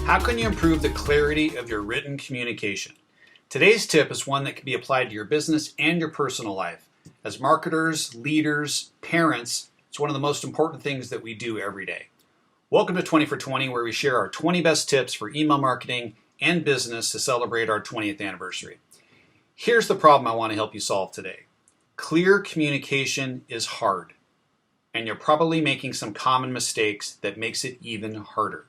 How can you improve the clarity of your written communication? Today's tip is one that can be applied to your business and your personal life. As marketers, leaders, parents, it's one of the most important things that we do every day. Welcome to 20 for 20, where we share our 20 best tips for email marketing and business to celebrate our 20th anniversary. Here's the problem I want to help you solve today. Clear communication is hard, and you're probably making some common mistakes that makes it even harder.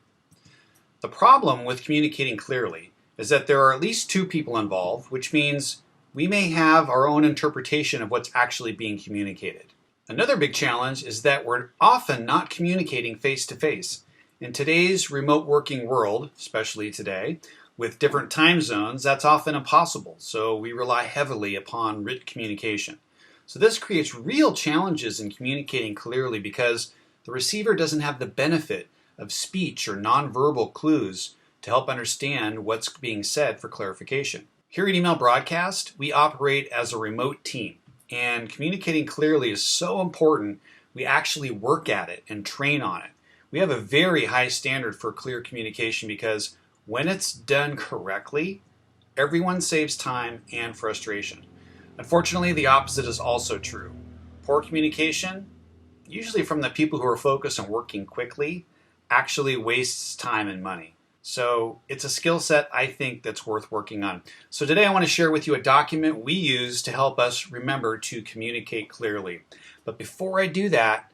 The problem with communicating clearly is that there are at least two people involved, which means we may have our own interpretation of what's actually being communicated. Another big challenge is that we're often not communicating face-to-face. In today's remote working world, especially today, with different time zones, that's often impossible, so we rely heavily upon written communication. So this creates real challenges in communicating clearly because the receiver doesn't have the benefit of speech or nonverbal clues to help understand what's being said for clarification. Here at Email Broadcast, we operate as a remote team, and communicating clearly is so important we actually work at it and train on it. We have a very high standard for clear communication because when it's done correctly, everyone saves time and frustration. Unfortunately, the opposite is also true. Poor communication, usually from the people who are focused on working quickly, actually wastes time and money. So it's a skill set I think that's worth working on. So today I want to share with you a document we use to help us remember to communicate clearly. But before I do that,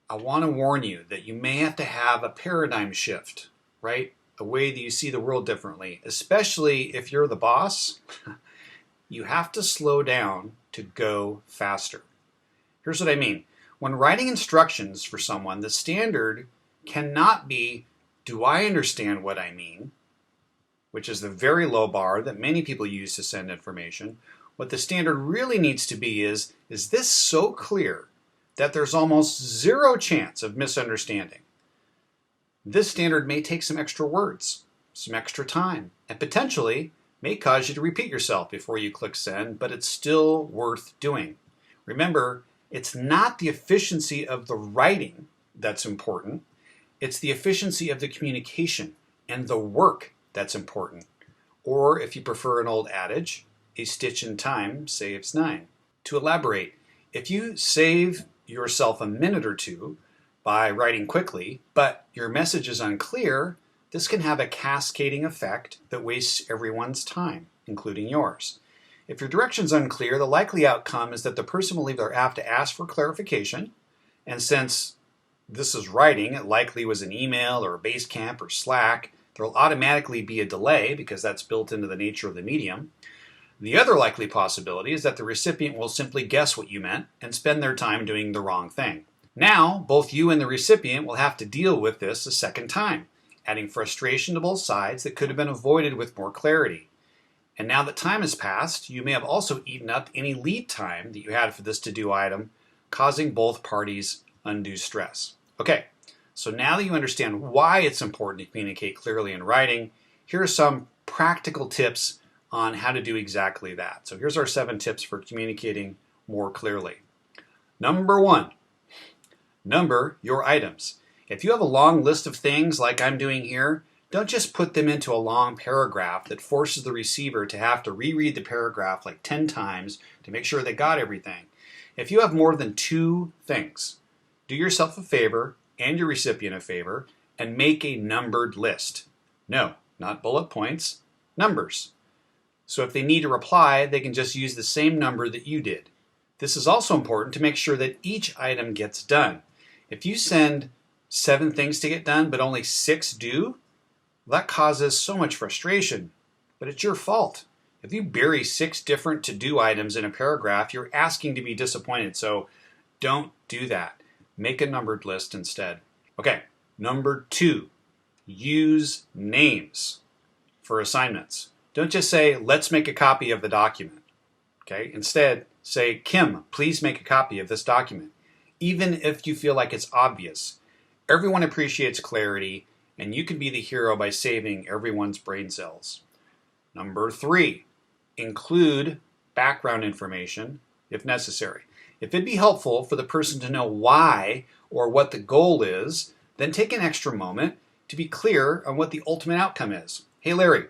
I want to warn you that you may have to have a paradigm shift, right? A way that you see the world differently, especially if you're the boss. You have to slow down to go faster. Here's what I mean. When writing instructions for someone, the standard cannot be, do I understand what I mean? Which is the very low bar that many people use to send information. What the standard really needs to be is this so clear that there's almost zero chance of misunderstanding? This standard may take some extra words, some extra time, and potentially may cause you to repeat yourself before you click send, but it's still worth doing. Remember, it's not the efficiency of the writing that's important. It's the efficiency of the communication and the work that's important. Or if you prefer an old adage, a stitch in time saves 9. To elaborate, if you save yourself a minute or two by writing quickly, but your message is unclear, this can have a cascading effect that wastes everyone's time, including yours. If your direction's unclear, the likely outcome is that the person will either have to ask for clarification, and since this is writing, it likely was an email or a Basecamp or Slack, there will automatically be a delay because that's built into the nature of the medium. The other likely possibility is that the recipient will simply guess what you meant and spend their time doing the wrong thing. Now, both you and the recipient will have to deal with this a second time, adding frustration to both sides that could have been avoided with more clarity. And now that time has passed, you may have also eaten up any lead time that you had for this to-do item, causing both parties undue stress. Okay, so now that you understand why it's important to communicate clearly in writing, here are some practical tips on how to do exactly that. So here's our 7 tips for communicating more clearly. Number 1, number your items. If you have a long list of things like I'm doing here, don't just put them into a long paragraph that forces the receiver to have to reread the paragraph like 10 times to make sure they got everything. If you have more than 2 things, do yourself a favor and your recipient a favor and make a numbered list. No, not bullet points, numbers. So if they need to reply, they can just use the same number that you did. This is also important to make sure that each item gets done. If you send 7 things to get done, but only 6 do, that causes so much frustration, but it's your fault. If you bury 6 different to-do items in a paragraph, you're asking to be disappointed, so don't do that. Make a numbered list instead. Okay, number 2, use names for assignments. Don't just say, let's make a copy of the document. Okay, instead, say, Kim, please make a copy of this document. Even if you feel like it's obvious. Everyone appreciates clarity, and you can be the hero by saving everyone's brain cells. Number 3, include background information if necessary. If it'd be helpful for the person to know why or what the goal is, then take an extra moment to be clear on what the ultimate outcome is. Hey Larry,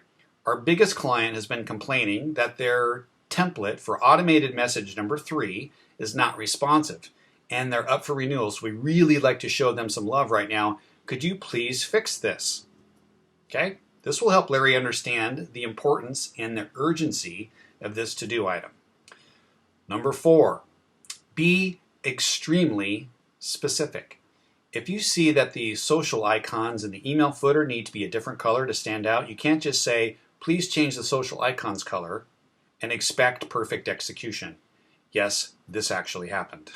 our biggest client has been complaining that their template for automated message number 3 is not responsive, and they're up for renewal, so we really like to show them some love right now. Could you please fix this? Okay, this will help Larry understand the importance and the urgency of this to-do item. Number 4, be extremely specific. If you see that the social icons in the email footer need to be a different color to stand out, you can't just say, please change the social icons color and expect perfect execution. Yes, this actually happened.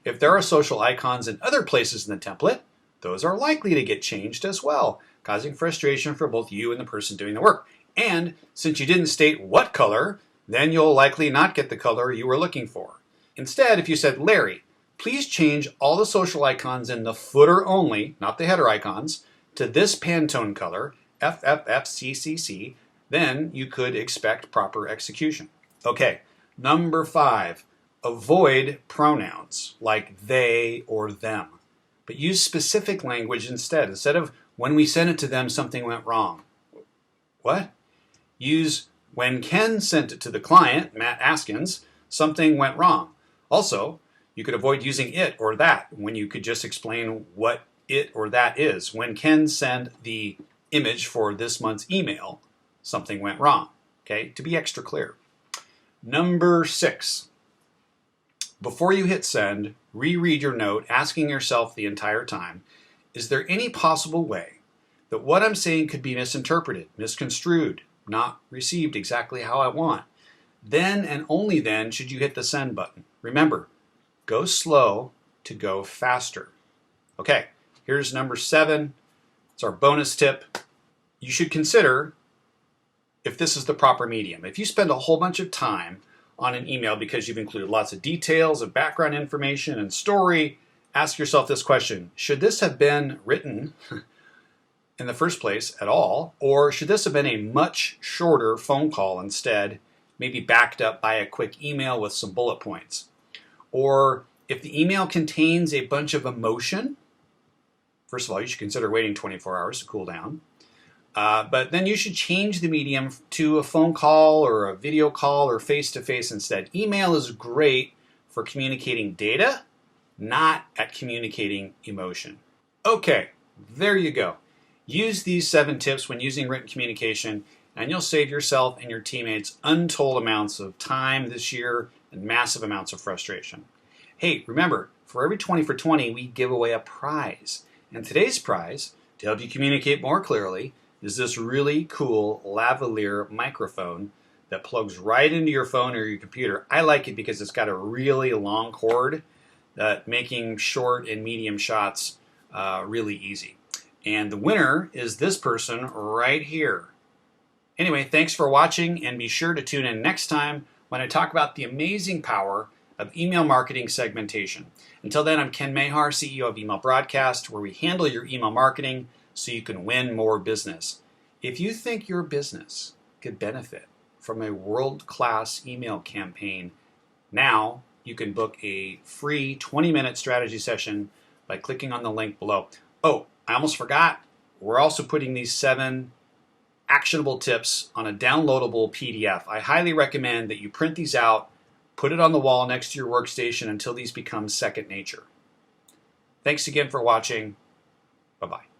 If there are social icons in other places in the template, those are likely to get changed as well, causing frustration for both you and the person doing the work. And since you didn't state what color, then you'll likely not get the color you were looking for. Instead, if you said, Larry, please change all the social icons in the footer only, not the header icons, to this Pantone color, FFFCCC, then you could expect proper execution. Okay, number 5, avoid pronouns like they or them, but use specific language instead. Instead of when we sent it to them, something went wrong. What? Use when Ken sent it to the client, Matt Askins, something went wrong. Also, you could avoid using it or that when you could just explain what it or that is. When Ken sent the image for this month's email, something went wrong. Okay, to be extra clear. Number 6, before you hit send, reread your note, asking yourself the entire time, is there any possible way that what I'm saying could be misinterpreted, misconstrued, not received exactly how I want? Then and only then should you hit the send button. Remember, go slow to go faster. Okay, here's number 7. It's our bonus tip. You should consider if this is the proper medium. If you spend a whole bunch of time on an email because you've included lots of details of background information and story, ask yourself this question: should this have been written in the first place at all, or should this have been a much shorter phone call instead, maybe backed up by a quick email with some bullet points? Or if the email contains a bunch of emotion, first of all, you should consider waiting 24 hours to cool down. But then you should change the medium to a phone call or a video call or face-to-face instead. Email is great for communicating data, not at communicating emotion. Okay, there you go. Use these 7 tips when using written communication, and you'll save yourself and your teammates untold amounts of time this year and massive amounts of frustration. Hey, remember, for every 20 for 20, we give away a prize. And today's prize, to help you communicate more clearly, is this really cool lavalier microphone that plugs right into your phone or your computer. I like it because it's got a really long cord, making short and medium shots really easy. And the winner is this person right here. Anyway, thanks for watching, and be sure to tune in next time when I talk about the amazing power of email marketing segmentation. Until then, I'm Ken Mahar, CEO of Email Broadcast, where we handle your email marketing so you can win more business. If you think your business could benefit from a world-class email campaign, now you can book a free 20-minute strategy session by clicking on the link below. Oh, I almost forgot. We're also putting these 7 actionable tips on a downloadable PDF. I highly recommend that you print these out, put it on the wall next to your workstation until these become second nature. Thanks again for watching. Bye-bye.